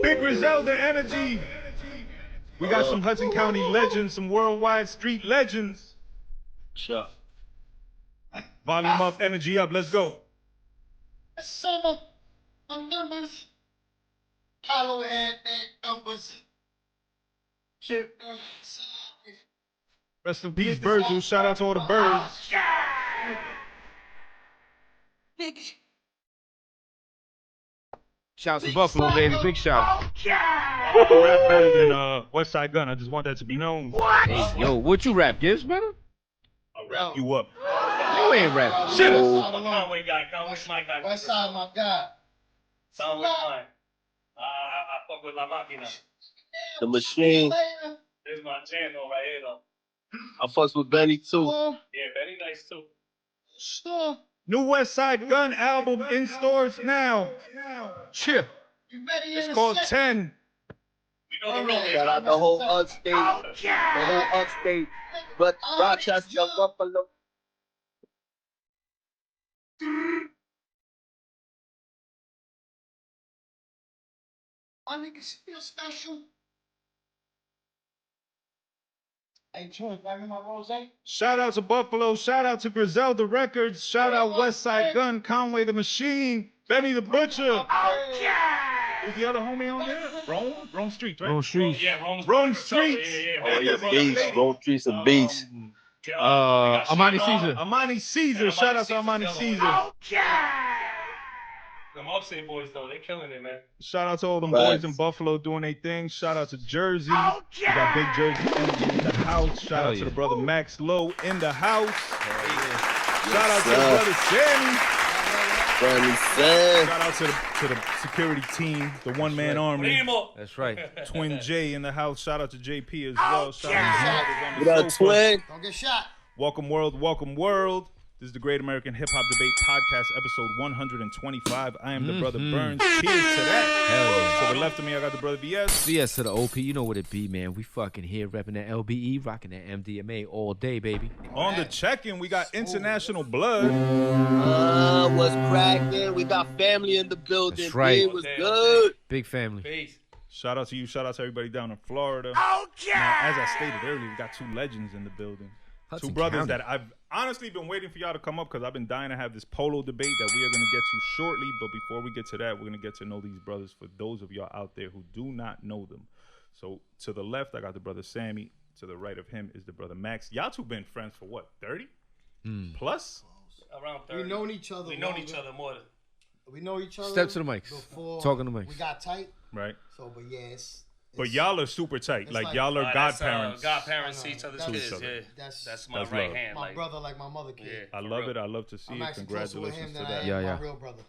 Big Griselda energy. We got some Hudson County legends, some worldwide street legends. Sure. Volume up, energy up, let's go. Numbers. Hollow head numbers. Rest in peace, Burnz. Shout out to all the birds. Shouts to Buffalo, baby. Big shout. Rap better than West Side Gun. I just want that to be known. Hey, yo, what you rap, Gibbs, brother? I'll wrap you up. You ain't rapping. Shit. Conway guy, Conway's my guy. West side, my guy. Sound like mine. I fuck with La Máquina. The Machine. This is my jam though, right here though. I fucks with Benny too. Yeah, very nice too. Sure. New West Side Gun album in stores now. Chip. You ready? It's called 10. We know the real Shout out the whole upstate. The whole upstate. But Rochester, Buffalo. My niggas feel special. Hey, Troy, grab me my rose. Shout out to Buffalo. Shout out to Griselda Records. Shout out West Side Gun, Conway the Machine, Benny the Butcher. Who's the other homie on there? Rome Streets, right? Rome Streets. Yeah, Rome Streets. Oh, yeah, beast. Roll Streets and beast. Amani Caesar. Amani Caesar. Shout out to Amani Caesar. Them upstate boys though, they killing it, man. Shout out to all them Right. boys in Buffalo doing their thing. Shout out to Jersey. We got Big Jersey energy in the house. Shout out to the brother Max Lowe in the house. Shout out to the brother Sammy. Bernie Sam. Shout out to the security team, the one-man army. Primo. That's right. Twin J in the house. Shout out to JP as well. Shout out to What up, twin? Don't get shot. Welcome world, welcome world. This is the Great American Hip Hop Debate Podcast, episode 125. I am the brother Burnz. Cheers to that. Hell yeah. To the left of me, I got the brother VS. CS to the OP, you know what it be, man. We fucking here repping that LBE, rocking that MDMA all day, baby. On the check-in, we got International Blood. What's cracking? We got family in the building. That's right. It was good. Big family. Peace. Shout out to you. Shout out to everybody down in Florida. Now, as I stated earlier, we got two legends in the building. Hudson Two brothers County. that I've honestly been waiting for y'all to come up because I've been dying to have this polo debate that we are going to get to shortly. But before we get to that, we're going to get to know these brothers for those of y'all out there who do not know them. So to the left, I got the brother Sammy. To the right of him is the brother Max. Y'all two been friends for what, 30? Plus? Around 30. We known each other. We known each other more than. We know each other. Step to the mics. Before Talking to the mics. We got tight. Right. So, but yes. But y'all are super tight. it's Like, like- y'all are godparents. Godparents see each other's To each kids. other. Yeah. That's My That's right love. hand. my Like, brother, like my mother kid. yeah, I for love real. it. I love to see I'm it. actually closer with him Congratulations to than I that. am Yeah, yeah. my real brother.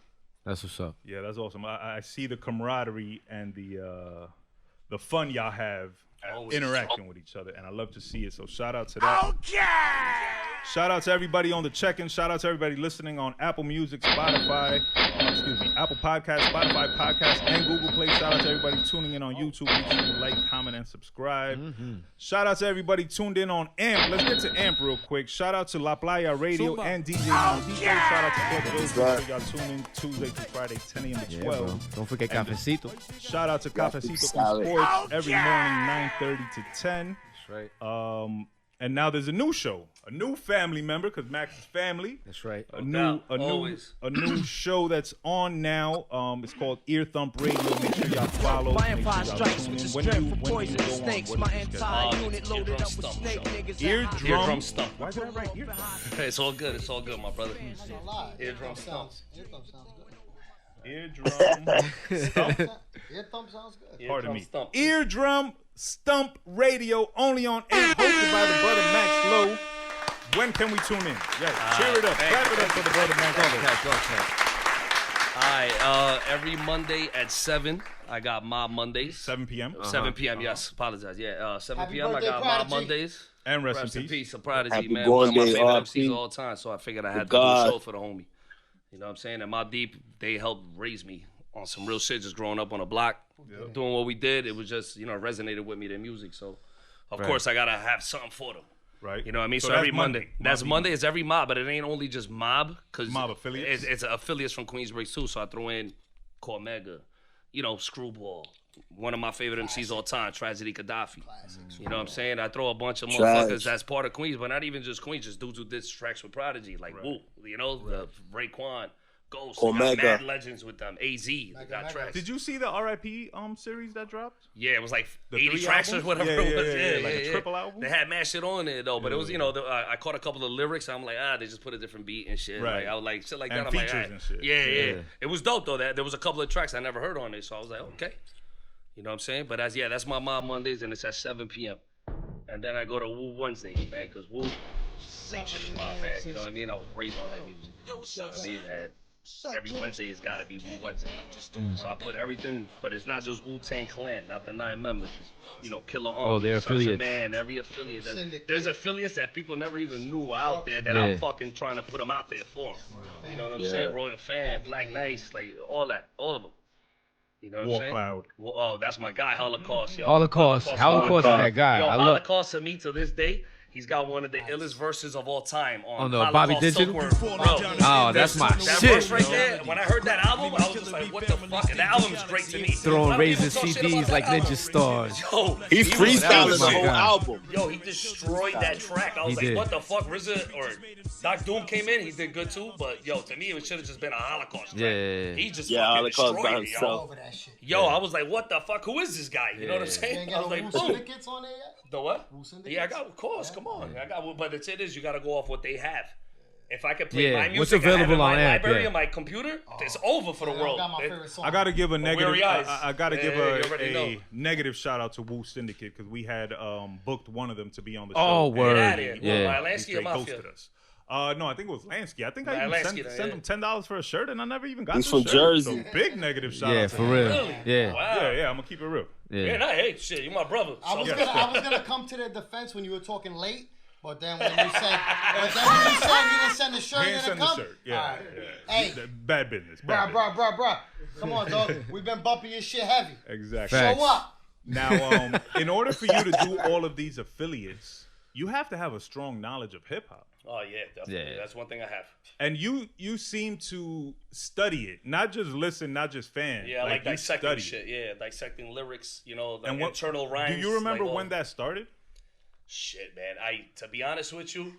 That's what's up. Yeah, that's awesome. I see the camaraderie and the fun y'all have Always. interacting with each other, and I love to see it. So shout out to that. Shout out to everybody on the check-in. Shout out to everybody listening on Apple Music, Spotify, Apple Podcast, Spotify Podcast, and Google Play. Shout out to everybody tuning in on YouTube. Make sure you like, comment, and subscribe. Shout out to everybody tuned in on AMP. Let's get to AMP real quick. Shout out to La Playa Radio and DJ Maldito. Shout out to Club Joe's. Make sure y'all tune in Tuesday through Friday, 10 a.m. to Yeah, 12. bro. Don't forget And Cafecito. Shout out to Cafecito Solid. from Sports every morning, 9:30 to 10. That's right. And now there's a new show, a new family member, because Max is family. That's right. A doubt. new Always. show that's on now. It's called Ear Thump Radio. Make sure y'all follow. Make sure y'all strikes tune with in. the When strength do from you poisonous go on? snakes. What My is the schedule? entire unit loaded Eardrum up with Thump snake show. niggas. Eardrum Thump. Why did I write eardrum? It's all good. It's all good, my brother. Don't lie. Eardrum sounds. Eardrum sounds good. Eardrum Stump. Ear thump sounds good. Pardon me. Stump. Eardrum Stump Radio, only on AMP, hosted by the brother Max Lowe. When can we tune in? Yes, cheer it up. thank Clap you, it up for the brother Max Lowe. All right. Every Monday at 7, I got Mob Mondays. 7 p.m. 7 p.m. Yes, apologize. Yeah, 7 Happy p.m. I birthday, got Mob Prodigy. Mondays. And rest Rest in in peace. peace, a Prodigy, Happy man. born One of my day, favorite RP. MCs all the time, so I figured I had to do God. a show for the homie. You know what I'm saying? And my deep, they helped raise me on some real shit, just growing up on a block, doing what we did. It was just, resonated with me, their music. So, of course, I got to have something for them. Right. You know what I mean? So, that's every Monday. That's Mob Monday. It's every mob, but it ain't only just mob. Cause Mob affiliates? It's affiliates from Queensbridge, too. So I throw in Cormega, you know, Screwball. One of my favorite MCs all time, Tragedy Gaddafi. You know what I'm saying? I throw a bunch of motherfuckers that's part of Queens, but not even just Queens, just dudes who did tracks with Prodigy, like Woo, you know, the Raekwon, Ghost, Omega. got mad legends with them. AZ, they got tracks. Did you see the RIP series that dropped? Yeah, it was like The 80 3 tracks albums? or whatever it was. Yeah, like a triple album? They had mad shit on there though, but it was, you know, I caught a couple of lyrics. I'm like, they just put a different beat and shit. Right. Like, I was like, shit like And that. I'm like, features and shit. Yeah. It was dope though. That there was a couple of tracks I never heard on it, so I was like, okay. You know what I'm saying? But that's my Mob Mondays, and it's at 7 p.m. And then I go to Woo Wednesdays, man, because Woo, same shit as my man. You know what I mean? I was raised on that music. You know what I mean? And every Wednesday has got to be Woo Wednesday. So I put everything, but it's not just Wu-Tang Clan, not the 9 members. You know, Killer Arm, they're affiliates. Man, every affiliate. There's affiliates that people never even knew were out there that I'm fucking trying to put them out there for. You know what I'm saying? Royal Fan, Black Knights, like all that, all of them. You know what I'm saying? Cloud. Well, oh, that's my guy, Holocaust. Yo. Holocaust is that guy. Yo, I love. Holocaust to me to this day, he's got one of the illest verses of all time on the Holocaust Bobby Digital? Silkworm. Bro, Oh, that's my that shit. verse right there, when I heard that album, I was just like, what the fuck? And the album's great to me. A Throwing lot of people razor talk shit CDs about like that Ninja album. Stars. Yo, He's he was freestyling the my whole God. album. Yo, he destroyed that track. I was He like, did. what the fuck? RZA or Doc Doom came in, he did good too, but yo, to me, it should have just been a Holocaust track. Yeah. He just Yeah, fucking Holocaust by destroyed it, himself. Over that shit. yo. I was like, what the fuck? Who is this guy? You know what I'm You saying? ain't I got was no like, Woo boom. syndicates on there yet? The what? Woo syndicates? Yeah, I got, of course, come on. I got, but the shit is, you got to go off what they have. If I could play Yeah, my what's music, I have available in my on app, library yeah. on my computer, it's over for the I world. got my favorite song. I gotta give a negative. Weary Eyes. I gotta give Yeah, you already a know. negative shout out to Woo Syndicate because we had booked one of them to be on the show. Oh, and word. Get outta here. Yeah. Well, he Lansky or straight Mafia? ghosted us. No, I think it was Lansky. I think I Nah, even Lansky, sent him $10 for a shirt, and I never even got He's the from shirt. Jersey. So big negative shout Yeah, out to for him. real. Really? Yeah. Wow. Yeah, I'm gonna keep it real. Yeah, Yeah. nah, hey, shit, you my brother. I was So- gonna come to their defense when you were talking late, but then when you said, you didn't send the shirt, He ain't didn't send the come. shirt. Yeah, All right. yeah. Hey, Bad business. Bad business. bruh. Come on, dog. We've been bumping your shit heavy. Exactly. Facts. Show up. Now, in order for you to do all of these affiliates, you have to have a strong knowledge of hip hop. Oh yeah, definitely. Yeah. That's one thing I have. And you seem to study it, not just listen, not just fan. Yeah, I like you dissecting study shit. it. Yeah, dissecting lyrics. You know, the And what, internal rhymes. do you remember like, when that started? Shit, man. To be honest with you,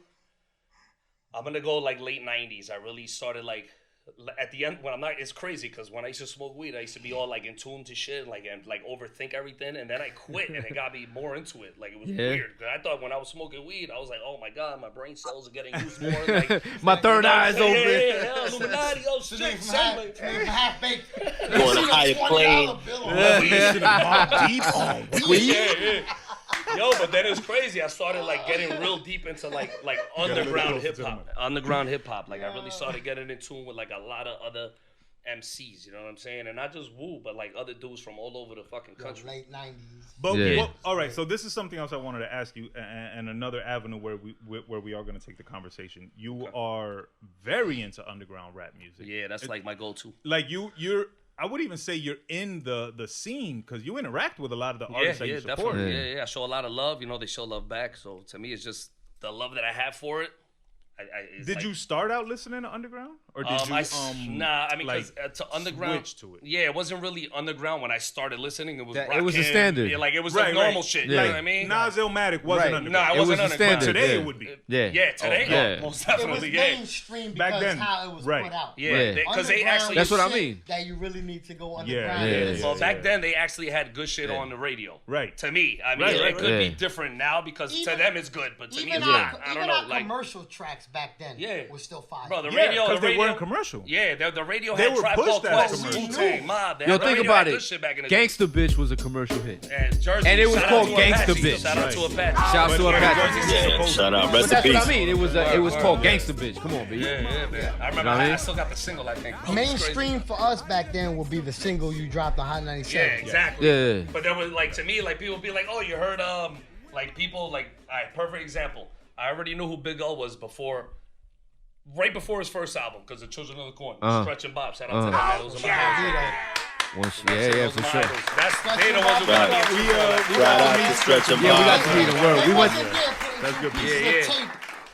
I'm gonna go like late '90s. I really started like at the end when I'm not. It's crazy because when I used to smoke weed, I used to be all like in tune to shit, like and like overthink everything, and then I quit, and it got me more into it. Like it was weird. 'Cause I thought when I was smoking weed, I was like, oh my god, my brain cells are getting used more. Like My third eye's yeah, open. yeah, Illuminati, oh From shit, half baked. Going to higher plane. Deep on weed. yeah. Yo, but then it was crazy. I started like getting real deep into like underground hip hop. Underground hip hop. Like I really started getting in tune with like a lot of other MCs, you know what I'm saying? And not just Woo, but like other dudes from all over the fucking country. Late 90s. But Yeah. all right, so this is something else I wanted to ask you, and another avenue where we are going to take the conversation. You are very into underground rap music. Yeah, that's like my go-to. Like you're. I would even say you're in the scene because you interact with a lot of the artists that you support. Definitely. Yeah. I show a lot of love. You know, they show love back. So to me, it's just the love that I have for it. Did you start out listening to underground, or did you? Nah, I mean, like, because to underground, switch to it? Yeah, it wasn't really underground when I started listening. It was It was the Rakim. standard. Yeah, like it was Right, like normal right. shit. Yeah. You know what I mean? Nas Illmatic wasn't Right. underground. Nah, it It was wasn't the underground. standard. Today yeah. it would be. Yeah. Yeah, today, yeah. most It was definitely, yeah. mainstream Back because then, how it was right. put out. Yeah, because they actually. That's what I shit mean. That you really need to go Yeah, underground. yeah. Well, back then they actually had good shit on the radio. Right. To me, I mean, Right, it right, could be right. different now because to Even- them it's good, but to me Even it's our, not. I don't even know, our like. commercial tracks back then Yeah. were still fire. Bro, the Yeah, radio, because the they radio, weren't commercial. Yeah, the radio They had were Tribe pushed Called as Quest, commercial. Wu-Tang, Mob. They Yo, had the think radio about had it. good shit back in the day. Gangsta Bitch was a commercial hit. And Jersey. And it was shout called out to Gangsta Apache. Bitch. Shout out to Apache. Shouts to But Apache. Jersey Yeah, supposed shout to- out. But Rest in that's what I peace. mean. It was called Gangsta Bitch. Come on, B. Yeah, man. I remember You know what I mean? I still got the single, I think. Mainstream for us back then would be the single you dropped on Hot 97. Yeah, exactly. Yeah. But there was like to me, like people would be like, "Oh, you heard like people like, all right, perfect example. I already knew who Big L was right before his first album, because the Children of the Corn, Stretch and Bob. Shout out to them, man. Those are my idols. Yeah, Those for are my sure. idols. That's they the ones who Right. got me. We Shout got out to to meet Stretch and Yeah, we got Bob. to meet the word. We went. That's good. Yeah.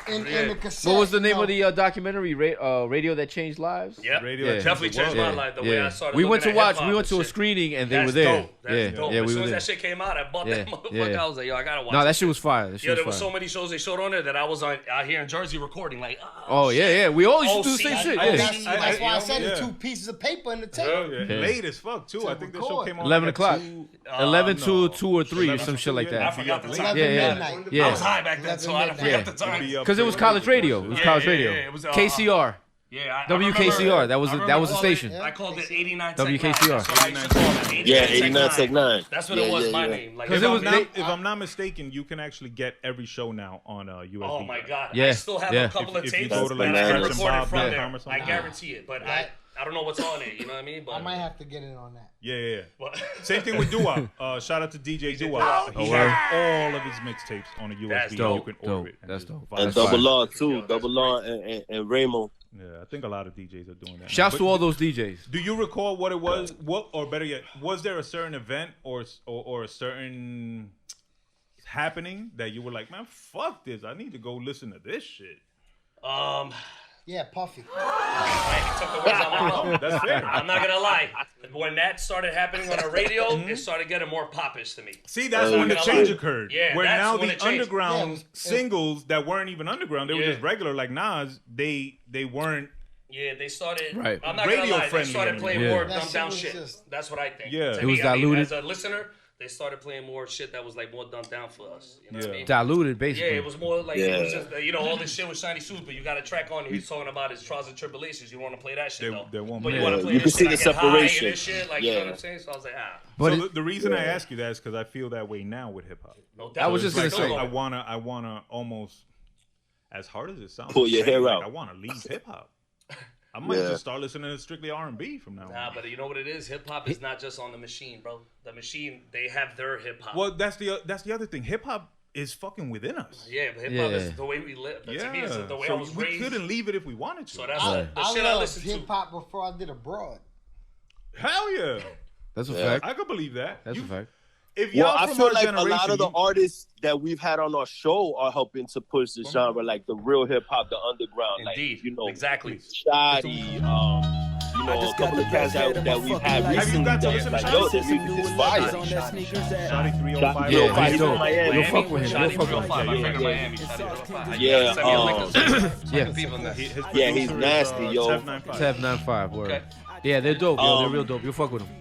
in the cassette. What was the name of the documentary? Radio That Changed Lives. Yeah, Radio definitely changed my life. The way I started. We went to looking at watch. We hip-hop went to a and shit. screening and they That's were there. dope. That's dope. Yeah, As we soon were as there. that shit came out, I bought that motherfucker. I was like, yo, I gotta watch. No, that shit was fire. That shit Yeah, there was was fire. so many shows they showed on there that I was out here in Jersey recording. Like, Oh yeah. We all used to do the see, same shit. I- Yeah. That's why I said yeah. the 2 pieces of paper in the tape. Hell yeah. Late as fuck too. I think the show record. came on 11 like at o'clock. 2. 11 to 2 or 3 or 11 some to shit 2, like yeah. I that. forgot the Late. time. Yeah. I was high back then, so I forgot the time. Because it was college radio. It was college radio. It was, KCR. Yeah, WKCR. That was the calling station. I called it 89 WKCR. That's what I used to call it. Yeah, 89 Tech 9. That's what it was, my name. Like, Because it was If I'm not mistaken, you can actually get every show now on USB. oh my god, Yeah, I still have yeah. a couple of If you tapes go to, like, that I Scratch and recorded Bob from dot there. com or something. I guarantee it, but I don't know what's on it. You know what I mean? But I might have to get in on that. Yeah. But- Same thing with Doo-Wop. Shout out to DJ Doo-Wop. He word. has all of his mixtapes on a USB. That's You dope, can dope. order it. That's just dope. vibe. And That's Double fire. Law, too. Yo, that's Double Law and Ramo. Yeah, I think a lot of DJs are doing that. Shouts But to all those DJs. Do you recall what it was? What, or better yet, was there a certain event or a certain happening that you were like, man, fuck this. I need to go listen to this shit. Yeah, Puffy. I took the words out my mouth. That's fair. I'm not gonna lie. When that started happening on the radio, it started getting more popish to me. See, that's when the change occurred. Yeah, where that's now when the it changed. underground Yeah, singles that weren't even underground, they were Yeah. just regular, like Nas. They weren't. Yeah, they started. Right. I'm not Radio gonna lie. They friendly started anymore. playing Yeah. more That dumbed down shit shit. was just- That's what I think. Yeah. To It me, was I mean, diluted. as a listener, they started playing more shit that was like more dumbed down for us. You know what I mean? Diluted, Yeah, basically. it was more like it was just all this shit with Shiny Suits, but you got a track on. He's talking about his trials and tribulations. You want to play that shit though, They won't but you play want it. to play You this can shit. see the I get high and separation. this shit, like you know what I'm saying. So I was like, But So the reason I ask you that is because I feel that way now with hip hop. no I was doubt. just gonna It's say- like, I wanna almost, as hard as it sounds, Pull to your say, hair like, out. I wanna leave hip hop. I might Yeah. just start listening to strictly R&B from now on. Nah, but you know what it is? Hip hop is not just on the machine, bro. The machine, they have their hip hop. Well, that's the other thing. Hip hop is fucking within us. Yeah, but hip hop is the way we live. But to me, it's the way I was we raised. couldn't leave it if we wanted to. So that's Right. the I shit I loved listen to. hip hop before I did abroad. Hell yeah, That's a Yeah. fact. I could believe that. That's a fact. If y'all Well, I from feel our like a generation, lot of the artists that we've had on our show are helping to push the genre, like the real hip hop, the underground, Indeed, like, you know, exactly. Shoddy, you know, a couple of cats that we've had Have you recently. got to listen to Like, Shoddy? yo, this is fire. Shotty 305. Yeah, Yeah, he's he's from dope. Miami. You'll fuck with him. Shotty You'll fuck with 305, him. I think yeah. Miami. Shotty 305. Yeah, Send me a link. Yeah. People in there. His Yeah, he's producer is, nasty, yo. Tev 95. Tev 95, word. Okay. Yeah, they're dope. Yo, they're real dope. You'll fuck with them.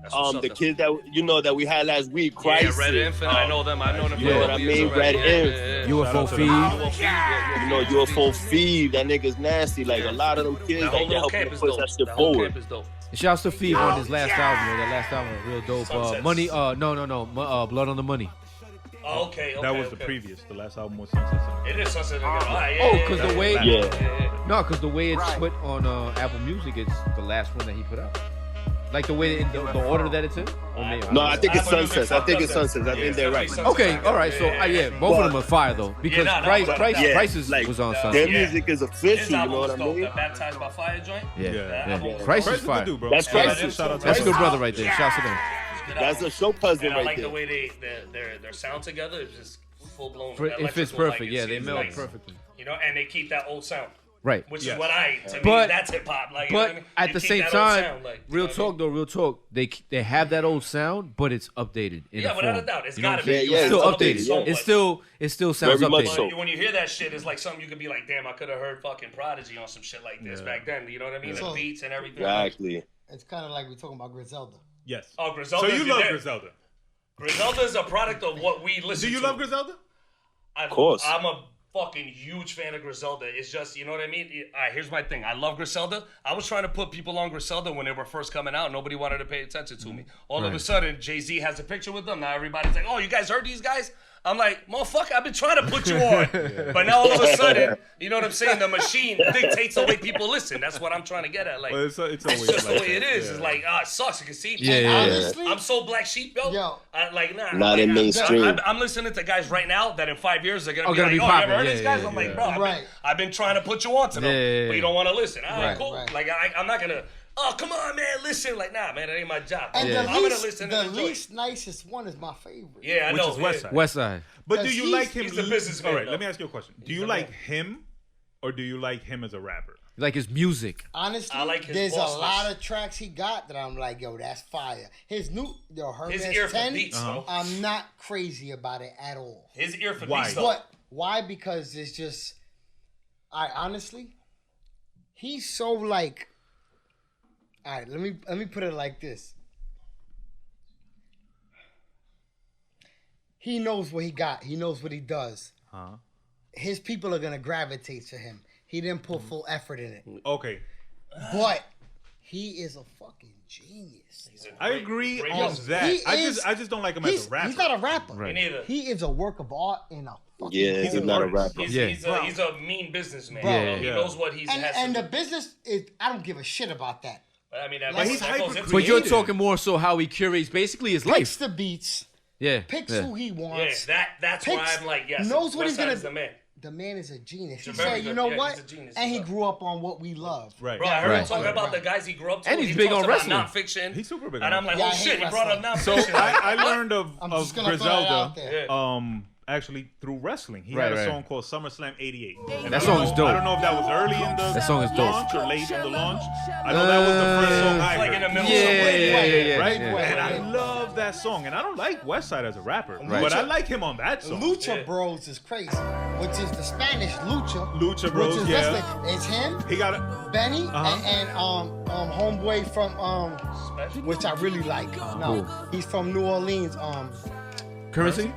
That's what's up, The though. kids that we had last week, Yeah, Crisis. Red Infinite. I know them. I know them. You know for what a I couple mean? years already. Red Inf. UFO Shout out to feed. You know, UFO Feed, that nigga's nasty. Like, a lot of them kids, That whole they're little helping camp to is push dope. that shit That whole forward. camp is dope. And shouts to Feed on his last album, yo. That last album was real dope. Sunsets. Money, no. Blood on the Money. Oh, okay. That was the previous. The last album was Sunset. It is Sunset. Right, Oh, because the way, Yeah. no, because the way it's put on Apple Music, it's the last one that he put out. Like the way the order that it's in. Or maybe, No, I think it's Apple Music Sunsets. I think it's Sunsets. I think they're right. Okay, all right. So yeah, both of them are fire though, because Yeah, no, Price yeah, Prices like, was on Their Sunset. Yeah. music is His official, you album know what was I dope. mean? The Baptized by Fire joint. Yeah. Yeah. Price Price is is a fire. good dude, bro. That's Shout out- Price. shout out to That's a Price. good brother right there. Shouts to them. That's a show cousin And I right like there. the way their sound together is just full blown. It fits perfect. Yeah, they meld perfectly. You know, and they keep that old sound, Right. which Yes. is what to me, But- that's hip hop. Like, you know what I But mean? at You the keep same that old time, sound, like, you real know what I mean? talk though, real talk. They have that old sound, but it's updated. In Yeah, a without form. a doubt, it's You know gotta what be. I'm saying? Yeah, It's still it's updated. updated, yeah. It still sounds Very much updated. so. But when you hear that shit, it's like something you could be like, damn, I could have heard fucking Prodigy on some shit like this back then. You know what I mean? Yeah. The beats and everything. Exactly. It's kind of like we're talking about Griselda. Yes. Oh, Griselda. So you love Griselda? Griselda is a product of what we listen Do to. you love Griselda? Of course. I'm a fucking huge fan of Griselda. It's just, you know what I mean? All right, here's my thing. I love Griselda. I was trying to put people on Griselda when they were first coming out. Nobody wanted to pay attention to me. All of a sudden, Jay-Z has a picture with them. Now everybody's like, oh, you guys heard these guys? I'm like, motherfucker, I've been trying to put you on. But now all of a sudden, you know what I'm saying? The machine dictates the way people listen. That's what I'm trying to get at. Like, Well, it's always it's just like the way it that, is. yeah. It's like, it sucks. You can see. Yeah. Honestly, I'm so black sheep, yo. Yo. Not in mainstream. I'm listening to guys right now that in 5 years are gonna be gonna like, be oh, you ever popping. heard Yeah, these guys? yeah, I'm like, yeah. bro, Right. I've been trying to put you onto them, Yeah. but you don't want to listen. All right, Right. cool. Right. Like I'm not gonna. Oh, come on, man, listen. Like, nah, man, that ain't my job. and Yeah. the I'm gonna least, listen the and enjoy. least nicest one is my favorite. Yeah, I Which know. is West Side. West Side. But do you like him? He's the businessman. All right, let me ask you a question. Do you like him, or do you like him as a rapper? Like his music. Honestly, I like his there's bosses. a lot of tracks he got that I'm like, yo, that's fire. His new, His ear Hermes for 10, beats, though. I'm not crazy about it at all. His ear for Why? beats, though. But why? Because it's just, honestly, he's so like, all right, let me put it like this. He knows what he got. He knows what he does. His people are gonna gravitate to him. He didn't put full effort in it. Okay. But he is a fucking genius. I agree on businessman. that. He I just don't like him as a rapper. He's not a rapper. Right. Me neither. He is a work of art in a fucking He's not a rapper. He's a mean businessman. Bro. You know? He Yeah. knows what he's and the business is, I don't give a shit about that. But I mean, But he's that goes into But you're Creative. talking more so how he curates basically his Picks life. the beats, Yeah. picks yeah. who he wants. that's why Picks- I'm like, yes. knows what he's Westside gonna is the man. The man is a genius. He He's a very said, you good- know yeah, what? he's a genius. And he grew up on what we love. Right. Bro, I heard him Right. talking about the guys he grew up to. And he's he big talks on about wrestling. nonfiction. He's super big And on I'm like, Yeah, I oh hate shit, he brought up wrestling. So nonfiction. I learned of I'm just gonna throw that out Griselda there. actually through wrestling. He Right, had a right. song called SummerSlam '88. And That I song don't is know- dope. I don't know if that was early in the That song is dope. launch or late in the launch. I know that was the first song I Like in the heard. middle Yeah, somewhere. yeah. Right? yeah. And I love that song. And I don't like Westside as a rapper. Right. But I like him on that song. Lucha Bros is crazy, which is the Spanish lucha. Lucha Bros, which is yeah. wrestling. It's him, He got a Benny, Uh-huh. and homeboy from which I really like. No, he's from New Orleans. Currency?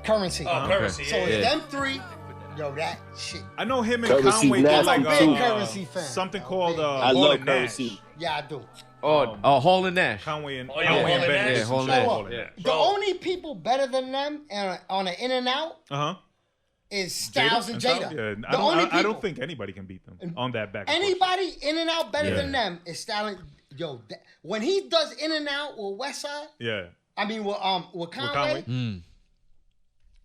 Currency. Oh, Currency, So yeah. it's Yeah. them three. Yo, that shit. I know him and Currency's Conway did nasty, like I'm a big too. Currency fan. something I'm called big. I Hall love and Nash. Currency. Yeah, I do. Hall and Nash. Conway and Oh, yeah, Conway Hall and and Benny. Nash. Yeah, Hall and So, Nash. Hall and Nash. the Bro. only people better than them on an in and out Uh-huh. is Styles and Jada. Yeah, The only I people, don't think anybody can beat them on that back. and forth. anybody in and out better Yeah. than them is Styles. Yo, when he does in and out with Westside, Yeah. I mean with Conway, Conway? Mm.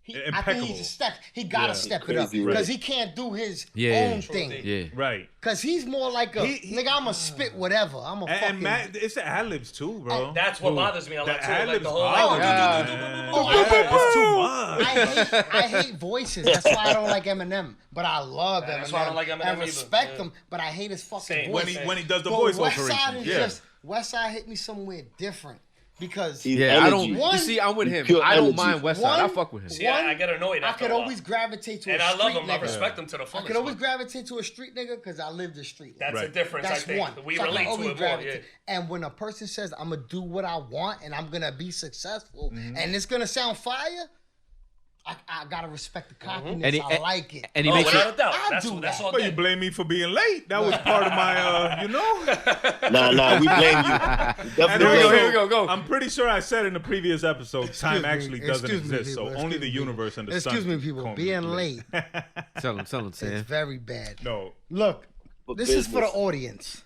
I think Impeccable. he's a step. He gotta Yeah. step it up Crazy, because right. he can't do his Yeah. own thing. Yeah. Right. Cause he's more like a nigga. I'ma spit whatever. I'm a fucking. And Matt, it's the ad libs too, bro. That's what bothers me a lot The too. Like ad-libs the whole bother like, me, Oh, man. oh, Yeah, it's too much. I hate voices. That's why I don't like Eminem. But I love Eminem. that's why I don't like Eminem and either. respect Yeah. him. But I hate his fucking Same. voice. When he does the But voice Westside alteration. is Yeah. just Westside hit me somewhere different because He's Yeah, I don't. energy. You see, I'm with him. Pure I don't energy. mind Westside. I fuck with him. See, I get annoyed I after could a while. always gravitate to And a I street love him. I nigga. respect him to the I fullest. could always but gravitate to a street nigga because I lived the street. That's Right. a difference, That's I think. one. We So I can relate to always it more, yeah. gravitate. And when a person says, I'm going to do what I want and I'm going to be successful Mm-hmm. and it's going to sound fire, I got to respect the cockiness. And he- I like it. And he Oh, makes without it. a doubt. I That's do that's that. all But you day. blame me for being late. That was part of my, you know. Nah, we blame you. And Definitely also, blame you. go. I'm pretty sure I said in the previous episode, time actually doesn't Excuse me, exist. So people. only the Excuse me, universe and the sun. Excuse me, people. call me Being late Tell him, is Sam. very bad. No. Look, For this is for the business. audience.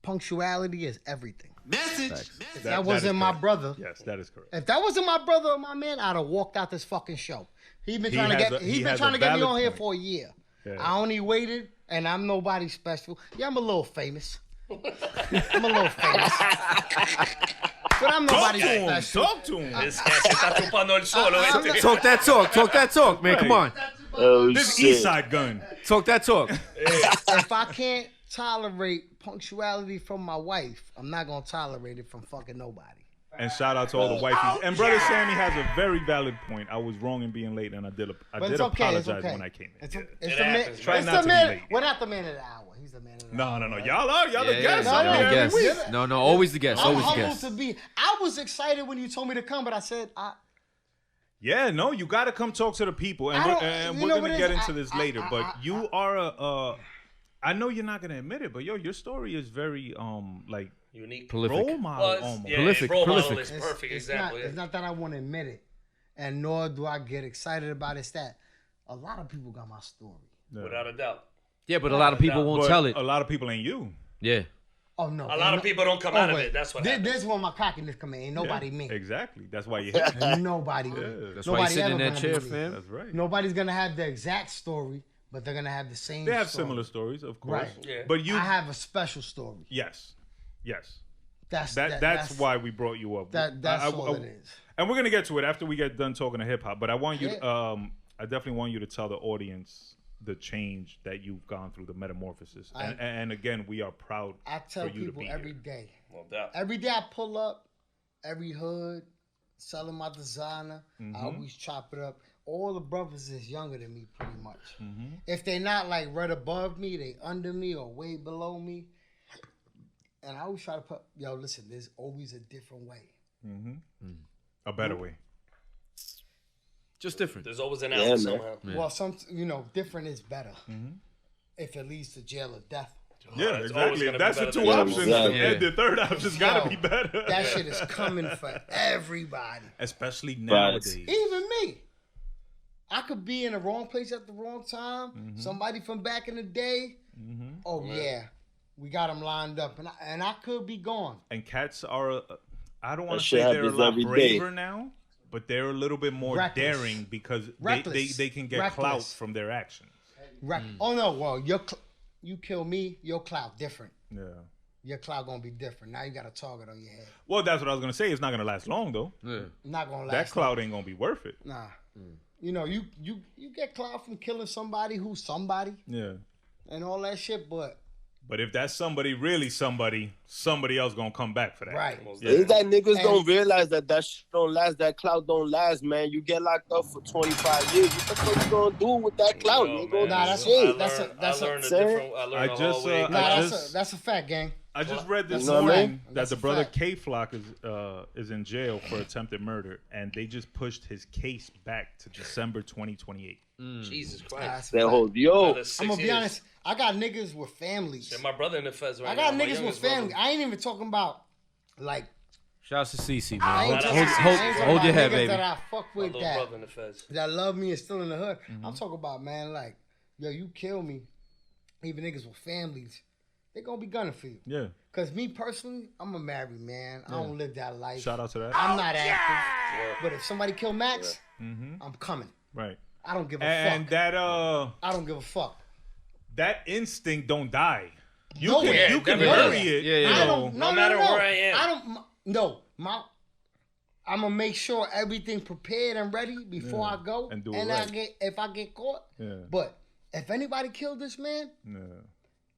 Punctuality is everything. That That wasn't is my correct. brother. Yes, that is correct. If that wasn't my brother or my man, I'd have walked out this fucking show. He's been He trying to has get a- he he's been has trying a to get me valid on here point. for a year. Yeah. I only waited, and I'm nobody special. Yeah, I'm a little famous. I'm a little famous. But I'm Talk nobody to him. special. Talk to him. Es que se está chupando el solo. I'm este. Talk that talk, man. Come on. Oh, This shit. East Side gun. Talk that talk. If I can't tolerate punctuality from my wife, I'm not gonna tolerate it from fucking nobody. And shout out to all the wifeys. And brother Sammy has a very valid point. I was wrong in being late, and I did But it's okay. It's apologize okay. when I came in. It's, Yeah. it's It the man. happens. Try It's not the to be man. late. We're not the man of the hour. He's the man of the hour. No. Y'all are. Y'all the guests. No, I'm no, here every guest. week. No, always the guest. I'm Always the humbled guest. to be. I was excited when you told me to come, but I said, Yeah, no, you got to come talk to the people, and I we're, don't- and you we're know gonna what get it is? into this later. But you are I know you're not gonna admit it, but yo, your story is very like Unique. Prolific. role model Well, almost. yeah, Prolific, role model prolific. is perfect example. It's not that I want to admit it, and nor do I get excited about it. It's that a lot of people got my story. Without a doubt. Yeah, but a lot of people won't But tell it. a lot of people ain't you. Yeah. Oh no, A lot of people don't come out of it. That's what happens. This one, my cockiness come in. Ain't nobody Yeah, me. Exactly. That's why you hit me. Nobody me. That's why you Nobody sitting in ever that gonna chair, be me. fam. That's right. Nobody's gonna have the exact story, but they're gonna have the same. They have story. similar stories, of course. Right. Yeah. But you, I have a special story. yes. That's That's why we brought you up. that's I- all I- it is. And we're gonna get to it after we get done talking to hip hop. But I want you, I definitely want you to tell the audience the change that you've gone through, the metamorphosis. And again, we are proud. I tell for you people to be every here. day. Well, that. Every day I pull up, every hood, selling my designer. I always chop it up. All the brothers is younger than me, pretty much. If they not like right above me, they under me or way below me. And I always try to put, yo, listen, there's always a different way. A better way. Just different. There's always an out somehow. Well, different is better. If it leads to jail or death. Yeah, It's exactly. always That's the gonna two be better options. than And the third option's got to be better. That shit is coming for everybody. Especially nowadays. Even me. I could be in the wrong place at the wrong time. Somebody from back in the day. Oh, yeah. We got them lined up. And I could be gone. And cats are, I don't want to That say shit they're a happens lot every braver day. now, but they're a little bit more Reckless. daring because they can get clout Reckless. from their actions. Oh, no. Well, you kill me, your clout different. Yeah. Your clout going to be different. Now you got a target on your head. Well, that's what I was going to say. It's not going to last long, though. Yeah. Not going to last That clout ain't going to be worth it. Nah. You know, you get clout from killing somebody who's somebody Yeah. and all that shit, but if that's somebody really somebody else going to come back for that. right. Yeah. Is that niggas don't realize that shit don't last, that clout don't last, man. You get locked up for 25 years. What the fuck you gonna do with that clout? You ain't gonna Nah, do that's shit. That's a fact, gang. I just read this You know what I morning mean? that That's the a brother fact. K-Flock is in jail for attempted murder, and they just pushed his case back to December 2028. Jesus Nah, Christ. that's a That fact. whole yo. I'm gonna be honest. I got niggas with families. Shit, my brother in the feds right I now. got my niggas with youngest family. brother. I ain't even talking about like. Shouts to CC, I man. ain't Hold- talking, hold- I ain't talking hold about your head, niggas baby. that I fuck My with little brother in the feds. that love me and still in the hood. I'm talking about, man, like, yo, you kill me. Even niggas with families, they gonna be gunning for you. Yeah. Cause me personally, I'm a married man. I don't live that life. Shout out to that. I'm not active. But if somebody kill Max, I'm coming. Right. I don't give a And fuck. that I don't give a fuck. that instinct don't die. You Nowhere. can you can Never bury die. it. Yeah, you yeah. I know. don't. No matter where I am. I don't. No, I'm gonna make sure everything prepared and ready before I go. And do it and right. if I get caught. Yeah. But if anybody killed this man, Yeah.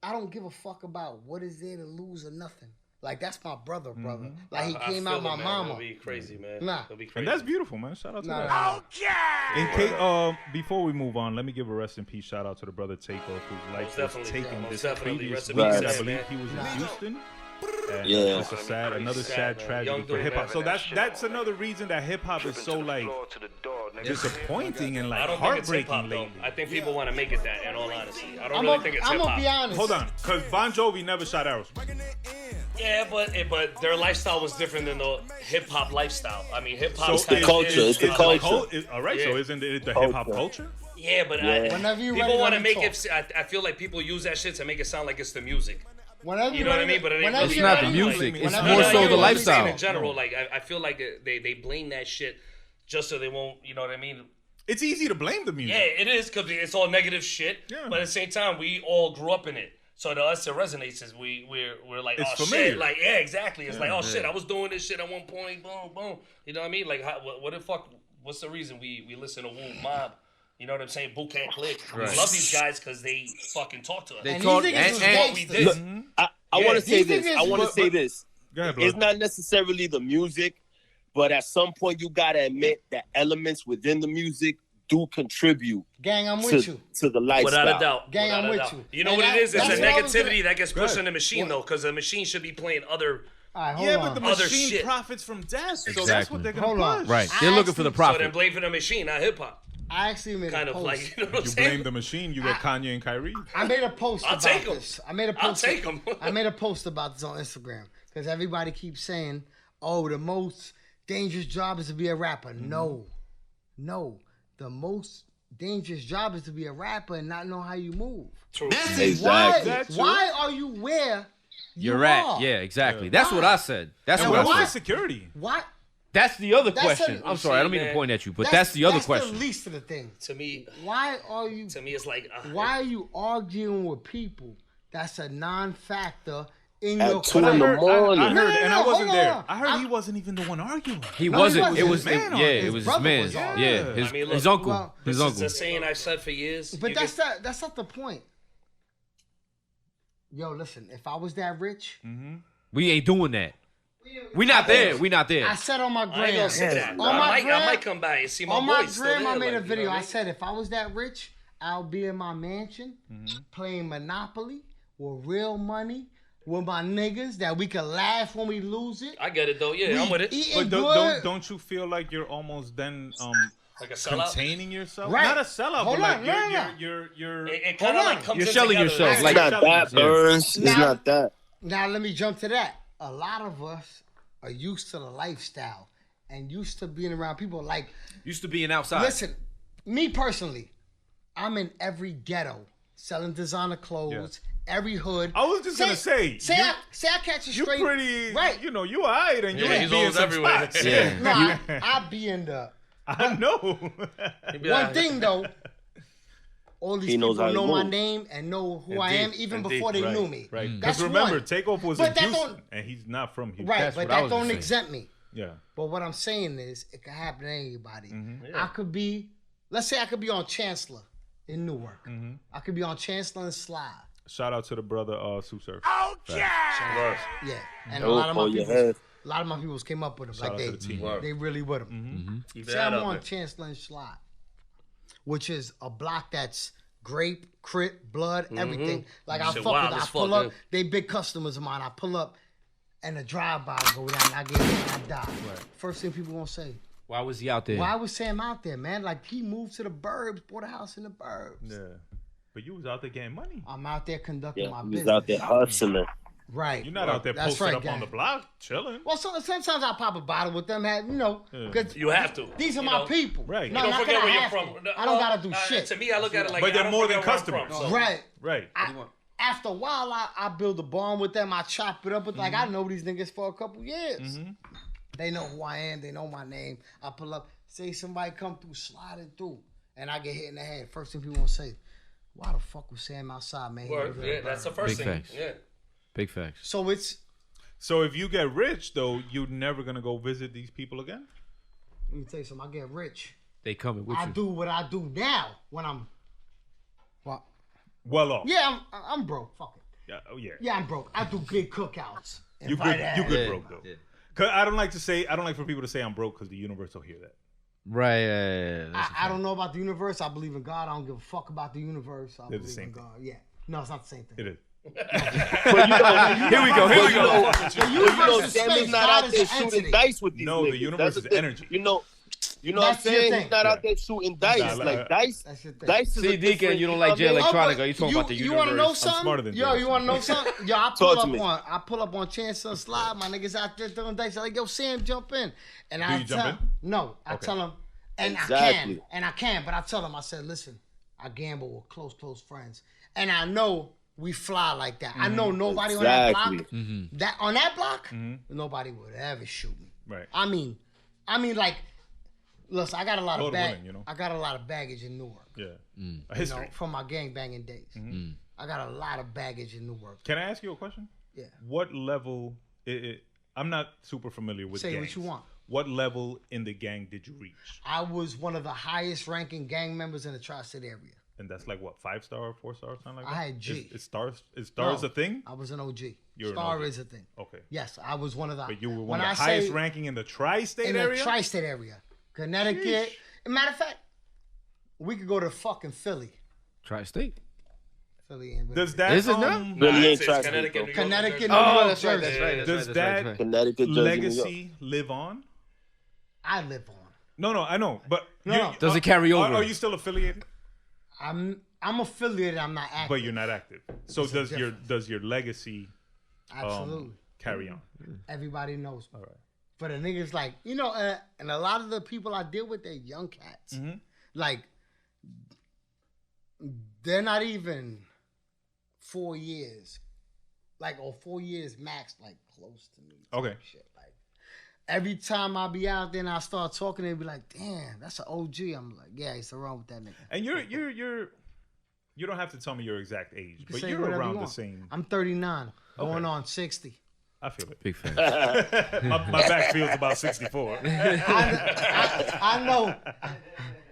I don't give a fuck about what is there to lose or nothing. Like that's my brother. Like he I came feel out my it, man. mama. It'll be crazy, man. Nah. It'll be crazy. And that's beautiful, man. Shout out to that. Nah. In case, before we move on, let me give a rest in peace shout out to the brother Takeoff, whose life was definitely, taken most this definitely. previous Rest in week. peace, I man. believe he was in Houston. And Yeah. it's a sad, another sad man. tragedy Young for dude, hip hop. man. So that's another reason that hip hop is so like disappointing and I like don't think it's hip heartbreaking hop though. lately. I think people want to make it that. In all honesty, I don't I'm really think it's hip gonna hop. be honest. Hold on, because Bon Jovi never shot arrows. Yeah, but their lifestyle was different than the hip hop lifestyle. I mean, hip hop. So the culture, it's the culture. All right, Yeah. so isn't it the hip hop Culture. culture? Yeah, but Yeah. Whenever you people ready, want to let me make talk. it. I feel like people use that shit to make it sound like it's the music. Whenever You know what I mean? But it ain't whenever really- It's you're not the ready, music. like, It's whenever more you're so ready, the let me lifestyle. In general, like I feel like they blame that shit just so they won't. You know what I mean? It's easy to blame the Yeah, music. it is because it's all negative shit. Yeah. But at the same time, we all grew up in it. So to us, it resonates. As we're like, It's oh familiar. shit, like yeah, exactly. It's like, oh shit, I was doing this shit at one point. Boom, boom. You know what I mean? Like, what the fuck? What's the reason we listen to Wu Mob? You know what I'm saying? Boot Camp Click. We Right. love these guys because they fucking talk to us. They And talk these niggas and, was and what we did. Look, I Yeah, want to say these this. niggas- I want to but- say this. Go ahead, It's Blood. not necessarily the music, but at some point you gotta admit that elements within the music do contribute Gang, I'm with to, you. to the lifestyle. Without a doubt. Gang, Without I'm a with doubt. you. You know And what it is? It's that's a what I was negativity gonna- that gets pushed ahead. in the machine, though, because the machine should be playing other. All right, hold Yeah, on. but the Other machine shit. profits from death, so that's Exactly. what they're gonna Hold on. push. right. I They're looking for the actually- So then profit. blame for the machine, not hip hop. I actually made Kind a of post. like, you know what I'm You saying? blame the machine, you get Kanye and Kyrie. I made a post I'll about take 'em. this. I made a I'll post. take 'em. I made a post about this on Instagram because everybody keeps saying, "Oh, the most dangerous job is to be a rapper." No, the most dangerous job is to be a rapper and not know how you move. True. Exactly. Why are you where You're are? at. Yeah, exactly. That's what I said. That's And what what's I the said. security? What? That's the other That's question. a- I'm sorry, I don't mean to man. point at you, but that's the other question. the least of the thing. To me, Why are you? it's like Why are you arguing with people? That's a non-factor at 2 in the morning. I heard, and I wasn't hold there. on. I heard he wasn't even the one arguing. He No, wasn't. he It wasn't. was His man on yeah. it. It was His his man. brother was on Yeah, it. his, I mean, look, his uncle. well, his This is uncle. the saying I've said for years. But You that's not the point. Yo, listen, if I was that rich, We ain't doing that. We not there. We not there. I said on my I ain't gram. gonna say that. On my I gram, might come back and see my on my boys still gram, I there, made a like, you know video. what I I mean? said if I was that rich, I'll be in my mansion playing Monopoly with real money with my niggas that we can laugh when we lose it. I get it though. Yeah, I'm with it. Eating But good. don't you feel like you're almost then Like a sellout. containing yourself? Right. Not a sellout, Hold but like on, no. you're It kind of like comes You're in shelling together. yourself, It's like- not that, Burnz. It's Now- not that. Now let me jump to that. A lot of us are used to the lifestyle and used to being around people like. Used to being outside. Listen, me personally, I'm in every ghetto selling designer clothes. Every hood. I was just gonna say, say you- I catch a you straight. pretty right. You know, you alright, and you Yeah, ain't he's be in always some everywhere. spots. Yeah. No, I be in the. I know. One thing though, all these He knows people how know to my move. name and know who I Indeed, am even indeed, before they right, knew me. Right. That's Because remember, one. Takeoff was But in that Houston, don't- and he's not from Houston. Right, That's but what I that was don't gonna say. exempt me. Yeah. But what I'm saying is, it can happen to anybody. Mm-hmm. I could be, let's say I could be on Chancellor in Newark. Mm-hmm. I could be on Chancellor and Slide. Shout out to the brother Sue Surf. Yeah. And a Oh, lot of my your people, head. a lot of my people came up with him. Shout Like out to the team. they really with him. Keep Say that I'm up on there. Chancellor and Slide, which is a block that's grape, crit, blood, everything. Like I Shit fuck wild with it. I as pull fuck, up. They big customers of mine. I pull up, and the drive-by go down. I get in and I die. First thing people gonna say, Why was he out there? why was Sam out there, man? Like he moved to the burbs, bought a house in the burbs. Yeah. But you was out there getting money. I'm out there conducting Yeah, my he business. was out there hustling. Right. You're not out there That's posted right, up on gang. the block, chilling. Well, sometimes I pop a bottle with them, because You have to. these are You my know? people. Right. No, You don't not forget that where I you're have from. to. I don't gotta do shit. To me, I look at it like But I they're don't more forget than where I'm customers. from, so- Right. Right. After a while, I build a bond with them. I chop it up with like I know these niggas for a couple years. They know who I am. They know my name. I pull up. Say somebody come through, sliding through, and I get hit in the head. First thing people gonna say, "Why the fuck was Sam outside, man?" He Word. was in Yeah, the that's the burbs." first Big thing. facts. Yeah. Big facts. So it's. So if you get rich, though, you're never gonna go visit these people again. Let me tell you something. I get rich. They coming with I you. do what I do now when I'm. Well, Well off. yeah, I'm broke. Fuck it. Yeah. Oh yeah. Yeah, I'm broke. I do big cookouts. You Invite good? ass. You good Yeah. broke though. Yeah. Cause I don't like for people to say I'm broke because the universe will hear that. Right. Yeah, that's a I don't know about the universe. I believe in God. I don't give a fuck about the universe. I They're the believe same in thing. God. Yeah. No, it's not the same thing. It is. But you know, Here we go. Here we go. The you universe know, is Sam space. is not God out is there an shooting entity. dice with these No, the niggas. universe That's is the thing. energy. You know what I'm That's your saying? thing. He's not Yeah. out there shooting dice. Nah, Like dice. That's your thing. Dice is See, a Deacon, different. you don't like J I mean, Electronica. You talking about the You want to know universe. something? smarter than Yo, Jay. you want to know something? Yo, I pull up on Chance and Slide. My niggas out there throwing dice. I'm like, yo, Sam, jump in. And I you jump in? No, I Okay. tell them, and Exactly. I can, but I tell them, I said, listen, I gamble with close friends, and I know we fly like that. I know nobody on that block, nobody would ever shoot me. Right. I mean, like, listen, I got a lot Lord of bag. willing, you know. I got a lot of baggage in Newark. Yeah. A You history. know, from my gangbanging days. I got a lot of baggage in Newark. Can I ask you a question? Yeah. What level? I'm not super familiar with Say what gangs. you want. What level in the gang did you reach? I was one of the highest ranking gang members in the tri-state area. And that's like what, 5-star, 4-star, something like that? I had G. Is stars? Is stars No, a thing? I was an OG. You're an Star OG. is a thing. Okay. Yes, I was one of the. But you were when one of the I highest say ranking in the tri-state in area. the tri-state area, Connecticut. Matter of fact, we could go to fucking Philly. Tri-state. Philly ain't Does that Is it not? Really ain't It's try Connecticut, New York, Connecticut, New New Jersey. York, That's right. Jersey. That's right. That's Does right. that- That's right. Connecticut, Jersey, New York. legacy live on? I live on. No, I know, but No. Does it carry over? Are you still affiliated? I'm affiliated. I'm not active. But you're not active. So It's a does your legacy Absolutely. carry on? Everybody knows me. All right. For the niggas, like, you know, and a lot of the people I deal with, they're young cats. Mm-hmm. Like, they're not even 4 years. Like, or 4 years max, like, close to me. type Okay. Shit. Like, every time I be out there and I start talking, they be like, damn, that's an OG. I'm like, yeah, it's wrong with that nigga. And you're You don't have to tell me your exact age, but say you're whatever around you the want. same. I'm 39, going on 60. I feel it. Big fan. my back feels about 64.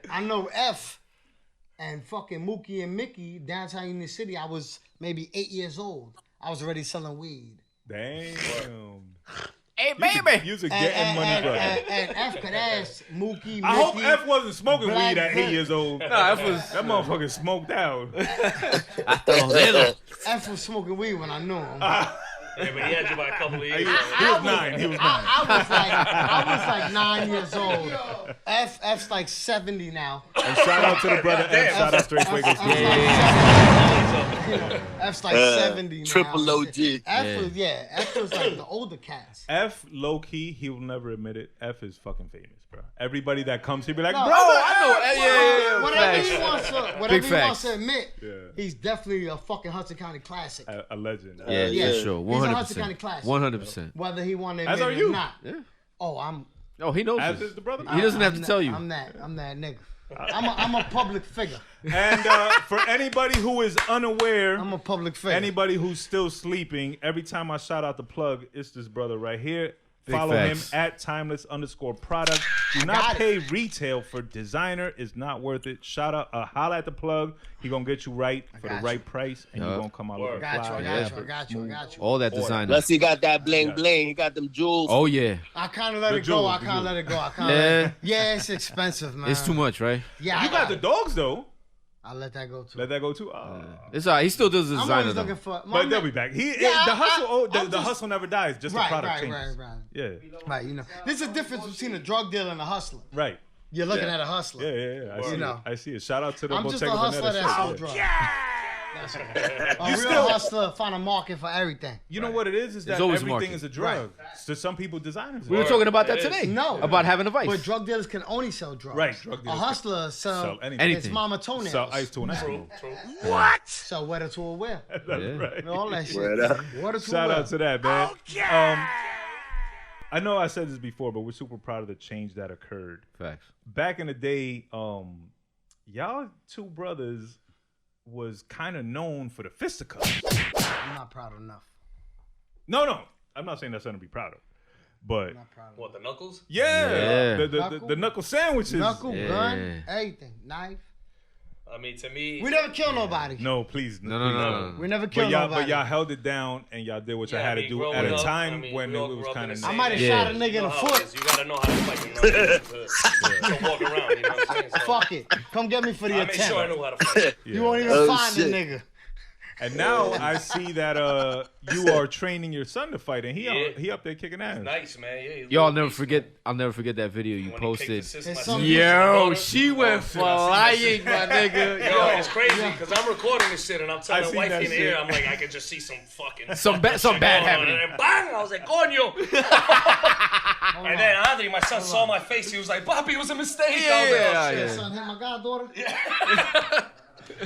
I know F and fucking Mookie and Mickey downtown Union City. I was maybe 8 years old. I was already selling weed. Damn. Hey, baby. You was getting money, brother. And F could ask Mookie, Mickey. I hope F wasn't smoking Black weed at 8 Hood. years old. Nah, F was. That motherfucker smoked out. F was smoking weed when I knew him. Yeah, but he had you by a couple of years. He was 9. He was 9. I was like 9 years old. F's like 70 now. And shout out to the brother F. Shout out Straight Figures. F's like 70 now. Triple OG. F was like the older cats. F, low key, he will never admit it. F is fucking famous, bro. Everybody that comes here be like, No, brother, I know. Yeah. Whatever Facts. he wants to admit, Yeah. he's definitely a fucking Hudson County classic. a legend. Yeah, Yeah. for sure. He's a Hudson County 100%. classic. 100%. Whether he want to As admit are it you. or not. Yeah. Oh, Oh, he knows As this. is the brother. He doesn't have to tell you. I'm that nigga. I'm a public figure. And for anybody who is unaware, I'm a public figure. anybody who's still sleeping, every time I shout out the plug, it's this brother right here. Big Follow facts. him at timeless_product. Do I not got it. pay retail for designer. It's not worth it. Shout out, holla at the plug. He gonna get you right for the got right you. price, and Yeah. you gonna come out looking I got you. fly. I got you. All that design. Plus he got that bling bling. He got them jewels. Oh, yeah. I kind of let The it go. jewels, I the kind of jewels. let it go. I kind Yeah. of. Yeah, it's expensive, man. It's too much, right? Yeah, You got the dogs though. I let that go too. Let that go too. Oh. It's all right. He still does the I'm designer, always though. looking for. But they'll be back. The I- hustle. I'm The just- hustle never dies. Just the product changes. Right. Yeah. Right, you know. There's a difference between a drug dealer and a hustler. Right. You're looking at a hustler. Yeah. I see know. it. I see it. Shout out to the I'm just a Bottega hustler Veneta that shit. sells Yeah. drugs. That's right. A real still- hustler find a market for everything. You know what it is? Is that always a everything market. is a drug. To some people, designers. We were talking about that It is. today. No. About having a vice. But drug dealers can only sell drugs. Right, drug A dealers hustler sell sell anything. It's mama toenails. Sell ice to an ice cream. Sell wetter to a well. That's Yeah. right. All that shit. Word up. Water to Shout a well. out to that, man. I know I said this before, but we're super proud of the change that occurred. Facts. Back in the day, y'all two brothers was kind of known for the fisticuffs. I'm not proud enough. No. I'm not saying that's something to be proud of. But I'm not proud enough. What, the knuckles? yeah. Yeah. The knuckle sandwiches. Knuckle, Yeah. gun, everything. Knife. I mean, to me, We never kill nobody. No, please. No. We never kill But nobody. y'all held it down and y'all did what y'all Yeah, had I to mean, do at growing a up, time I mean, when we it all was grew up kind in of the I same- might have Yeah. shot a nigga in You know the how it foot. is. You gotta know how to fight. You know, to walk around. You know what I'm saying? So, Fuck it. Come get me for the I made attempt. sure I knew how to fight. You won't even Oh, find shit. the nigga. And now I see that you are training your son to fight, and Yeah. he up there kicking ass. Nice, man. Yeah, Yo, I'll never forget that video you When he kicked posted. the sister, It's my some- sister, Yo, my daughter. she went flying, my nigga. Yo, it's crazy because I'm recording this shit and I'm telling seen wifey that in the shit. ear, I'm like, I could just see some fucking Some bad shit going on, happening. And then bang! I was like, coño. And then Andre, my son, saw my face. He was like, Papi, it was a mistake. I was like, oh, Yeah, shit. Your son hit my goddaughter?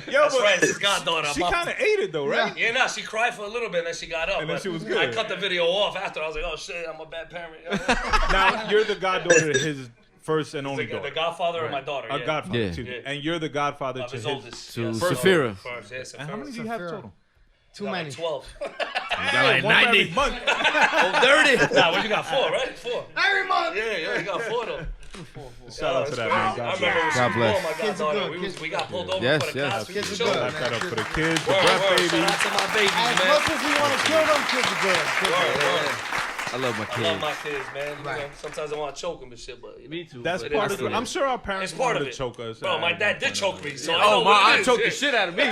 Yo, That's but right, it's his goddaughter. she kind of ate it though, right? Yeah, no, she cried for a little bit and then she got up. And then but she was good. I cut the video off after. I was like, oh shit, I'm a bad parent. Now you're the goddaughter to his first and only the daughter. godfather of my daughter. A yeah. godfather, Yeah. excuse me. Yeah. And you're the godfather Of to his his. oldest. to yes. Saphira. First, yeah, Saphira. And how many do you have Saphira. total? Too I got many. like 12. Got like One for every 90. month. Oh, 30. Nah, well, you got 4, right? 4. Every month. Yeah, you got 4 though. Shout out to that man. I God remember bless. when God she bless. was born, my Kids are goddaughter. good. We got pulled over Yes, for the yes. cops. We Kids was are good. children. Clap that up for the kids, the Word, breath word. babies. Shout out to my babies, As man. much as we want to kill them, kids are good. Kids are good. I love my I love my kids. kids, man. You Right. know, sometimes I want to choke them and shit, but Me too. That's But part it of is it. I'm sure our parents it's part wanted of to it. choke us. Bro, my at dad one did point choke or me, another. so I know Oh, my what it aunt is, choked yeah. the shit out of me.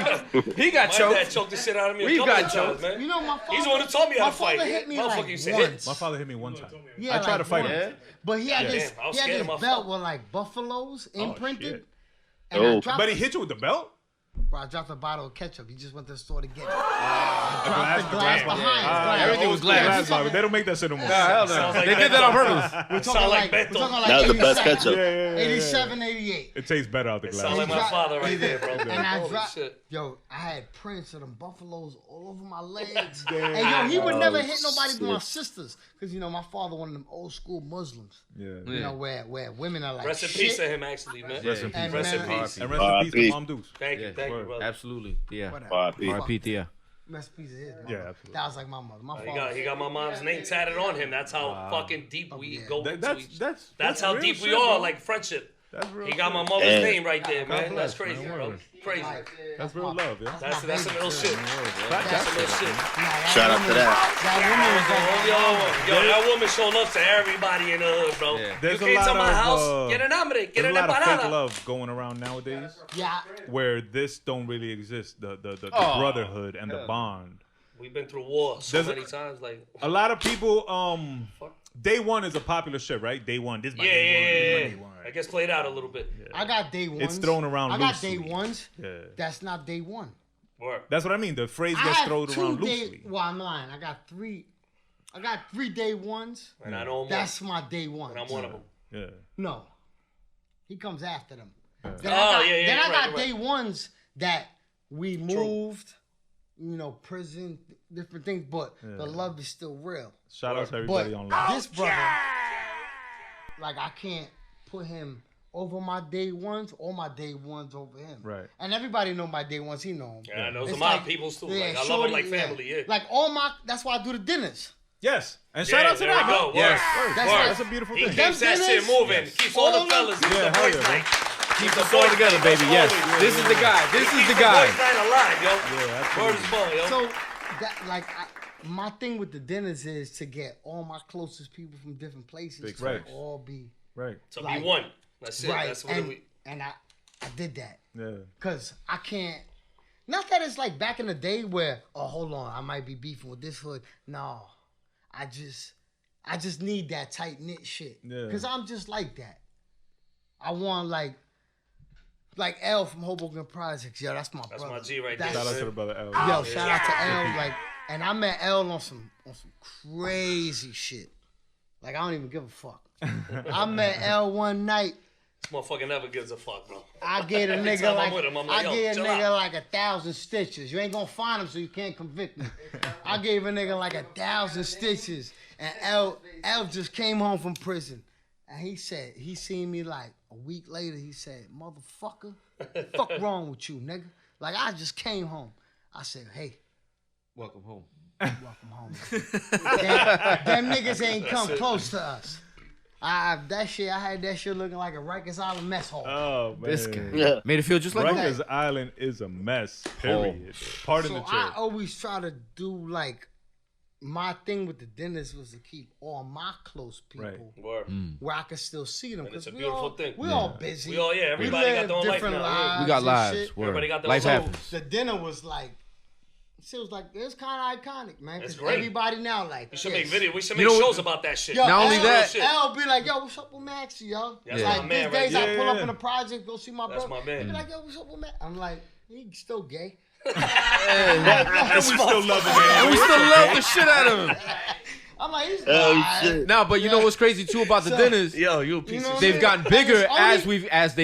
He got My dad choked. choked the shit out of me We've a couple got of choked. times, man. You know, my father. He's the one who taught me how my to fight. father hit me Motherfucker like used to once. hit. My father hit me one time. Yeah, I tried to fight once. him. But he had this, Damn, I was he had scared this of my belt father. with like buffaloes imprinted. shit. And I Oh. dropped But he hit you with the belt? Bro, I dropped a bottle of ketchup. He just went to the store to get it. The Dropped the glass behind. Glass. Everything was glass. They don't make that shit no more. Hell no. Sounds like They did that on purpose. We're talking Sound like like Beto. we're talking like That was the best 87, ketchup. Yeah. 87, 88. It tastes better out the It glass. sounds like my Dropped- father right there, bro. And I Holy dropped, shit. yo, I had prints of them buffaloes all over my legs. And yo, he would never hit nobody but my sisters. Because, you know, my father, one of them old school Muslims. Yeah. You know, where women are like Rest in shit. peace to him, actually, man. Rest in peace. And Rest in man, peace. And rest in peace to R.I.P. Mom Deuce. Thank you, thank you. brother. Absolutely. Yeah. R.I.P. Thea. Masterpiece of his mother. Yeah, absolutely. That was like my mother. My father. He got my mom's name tatted on him. That's how fucking deep we go into each. That's how real deep shit, we are, bro. like friendship. That's real. He got my shit. mother's Damn. name right there, man. God That's bless, crazy, man. bro. Word. Crazy. That's real love, yeah. That's some real shit. That's That's some real shit. Shout out to that. Yo, that woman showed love to everybody in the hood, bro. Yeah. There's You a came to lot my of, house, get an hambre, get There's an a lot of fake empanada. love going around nowadays Yeah. where this don't really exist. The brotherhood and the bond. We've been through war so many times, like. A lot of people, day one is a popular shit, right? Day one. This is my day one. This is my day one. I guess played out a little bit. Yeah. I got day ones. It's thrown around I got loosely. day ones. Yeah. That's not day one. Word. That's what I mean. The phrase I gets have thrown around 2 day. loosely. Well, I'm lying. I got 3 day ones. And I know more. That's my day ones. And I'm one of them. Yeah. No. He comes after them. Yeah. Then I got, yeah, then I right, got right. day ones that we moved, prison, different things, but the love is still real. Shout out to But everybody online. this brother, like I can't put him over my day ones or my day ones over him. Right. And everybody know my day ones. He know him. Yeah, those It's are my like- peoples too. yeah, Like, I love shorty, them like family, yeah. Like all my, that's why I do the dinners. Yes. And shout out to there that, we man. go. Word. Yes. That's Word. That's a beautiful He thing. keeps that shit moving. Keeps all the fellas. Keeps Yeah, the hell boys yeah, night. Keep us all together, baby. Yes. This is the guy. This is the guy. Boys night alive, yo. Yeah, Word absolutely. is born, yo. So that my thing with the dinners is to get all my closest people from different places Big to facts. all be Right. To like- be one. That's it. right. That's what we. And I did that. Yeah. Cause I can't. Not that it's like back in the day where, oh, hold on, I might be beefing with this hood. No, I just need that tight knit shit. Yeah. Cause I'm just like that. I want like L from Hoboken Projects. Yo, that's my That's brother. my G right That's- there. Shout out to the brother L. Yo, shout out to L. Like, and I met L on some crazy shit. Like I don't even give a fuck. I met L one night. This motherfucker never gives a fuck, bro. I gave a Every nigga time I'm like with him, I'm I like, yo, gave a chill nigga out. like 1,000 stitches. You ain't gonna find him, so you can't convict me. I gave a nigga like 1,000 stitches, and L just came home from prison, and he said he seen me like a week later. He said, "Motherfucker, fuck wrong with you, nigga? Like I just came home." I said, "Hey, Welcome home. welcome home." them niggas ain't come close to us. I had that shit looking like a Rikers Island mess hall. Oh, man. This guy. Yeah. Made it feel just like home. Rikers Island is a mess, period. Pardon So the I joke. always try to do like my thing with the dinners was to keep all my close people Right. Word. where I could still see them. And it's Because a we beautiful all, thing. we all busy. We all, yeah, everybody we got live their own life different now. lives We got and lives. shit. Word. Everybody got their Life own- happens. The dinner was like, it was kind of iconic, man. It's Because great. everybody now like We should this. make videos. We should You make know what- shows about that shit. Yo, Not only L, that- L be like, yo, what's up with Maxie, yo? That's Like, my man these right days I there. pull up Yeah. in the project, go see my That's brother. my man. He be like, yo, what's up with Max? I'm like, he's still gay. And we still love him, And man. we still love the shit out of him. I'm like, he's Oh alright. shit. Now, but you know what's crazy too about the So- dinners? Yo, you a piece You know of what shit. They've gotten And bigger it's only- as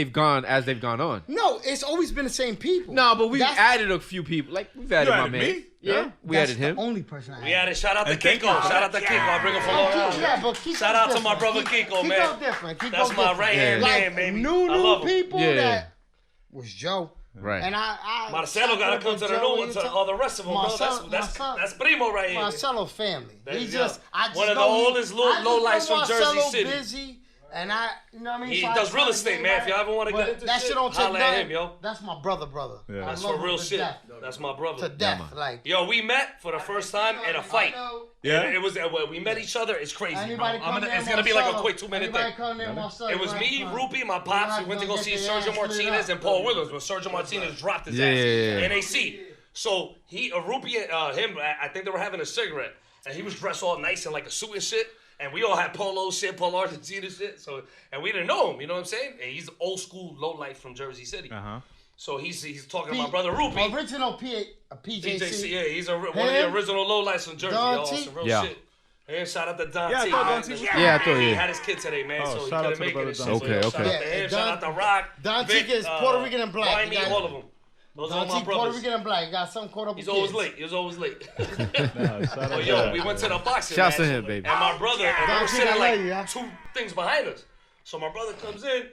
they've gone on. No, it's always been the same people. No, but we've That's- added a few people. Like we've added You my added man. me? Yeah, Yeah. we That's added him. the only person I We had it. Shout out to And thank Kiko. you for Shout out to Kiko. I bring him for long round. Yeah, but Kiko's Shout out to my different. brother Kiko, man. Kiko's different. Kiko's That's my different. right hand Like, man, baby. New I love him. people Yeah. that was Joe. Right. And I Marcelo gotta come to the new one to all the rest of them, bro. Marcelo- That's primo right here. Marcelo family. That- He yeah. just, I just One of the know he- oldest low I just lights know from Jersey Marcelo City. busy, and you know what I mean? He So I does try real to estate, get man. right. If y'all ever want to But get into that shit don't take holla at nothing. him, yo. That's my brother. Yeah. I That's love for him real to shit. death. That's my brother. To death, like. Yo, we met for the first time in a fight. Yeah. And it was we met each other. It's crazy, bro. Anybody come there, It's gonna be like a Marcelo. quick 2-minute Anybody thing. come there, Marcelo, It was right, me, come. Rupee, my pops. We went to go Get see their Sergio ass lit Martinez up. and Paul Williams when Sergio Martinez dropped his Yeah, ass yeah, yeah. in AC. So Rupee, him, I think they were having a cigarette, and he was dressed all nice in like a suit and shit. And we all had polo shit, Polo Argentina shit. So, and we didn't know him, you know what I'm saying? And he's old school low life from Jersey City. Uh-huh. So he's talking to my brother Rupee. Original PJC. PJC, yeah, he's one of the original low lights from Jersey, Don y'all. T. Some real Yeah. shit. And shout out to Don Yeah, I T. thought Don man. T was- Yeah, I thought, He yeah. had his kid today, man, Oh, so he shout out couldn't to the make it brother and shit. Don So T. shout Okay. out to him, Yeah, shout out Don- to Rock, Don T Vic, is Puerto Rican and black. Miami, He got- all of them. Those are Don my T, Puerto brothers. Rican and black. Got something caught up He's with always kids. late. He's always late. Nah, shout out But to yo, that. we went to the boxing Shouts match, to him, baby. and my brother, and we Don were T, sitting I like love you, yeah. 2 things behind us. So my brother comes in,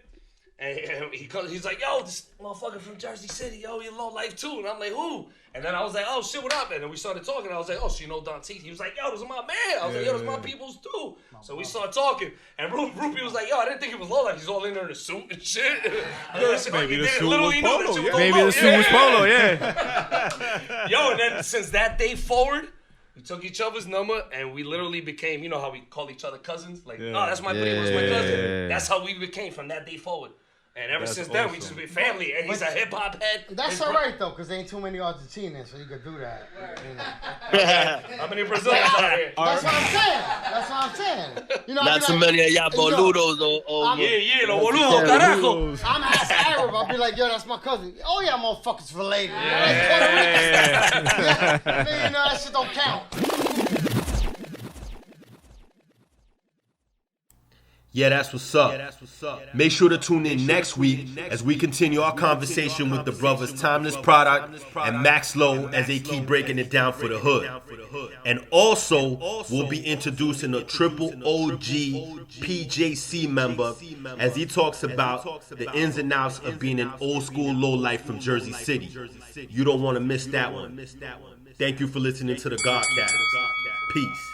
And he's like, yo, this motherfucker from Jersey City, yo, you low life too. And I'm like, who? And then I was like, oh shit, what up? And then we started talking. I was like, oh, so you know Don T? He was like, yo, those are my man. I was like, yo, those are my peoples too. So we started talking. And Rupee was like, yo, I didn't think it was low life. He's all in there in a suit and shit. Maybe the suit was polo, yeah. Maybe the suit was polo, yeah. Yo, and then since that day forward, we took each other's number and we literally became, you know how we call each other cousins? Like, oh, that's my primo, that's my cousin. That's how we became from that day forward. And ever since then, we just been family. And he's a hip hop head. That's all right though, because there ain't too many Argentinians, so you could do that. You know. How many Brazilians out here? That's what I'm saying. You know, Not too many of y'all boludos or Yeah, los boludos, carajo. I'm half Arab. I'll be like, yo, that's my cousin. Oh yeah, motherfuckers related. Yeah. You know, that shit don't count. Yeah, that's what's up. Make sure to tune in next week as we continue our conversation with the brothers Timeless Product and Max Low as they keep breaking it down for the hood. And also, we'll be introducing a triple OG PJC member as he talks about the ins and outs of being an old school lowlife from Jersey City. You don't want to miss that one. Thank you for listening to the Gahhd Cast. Peace.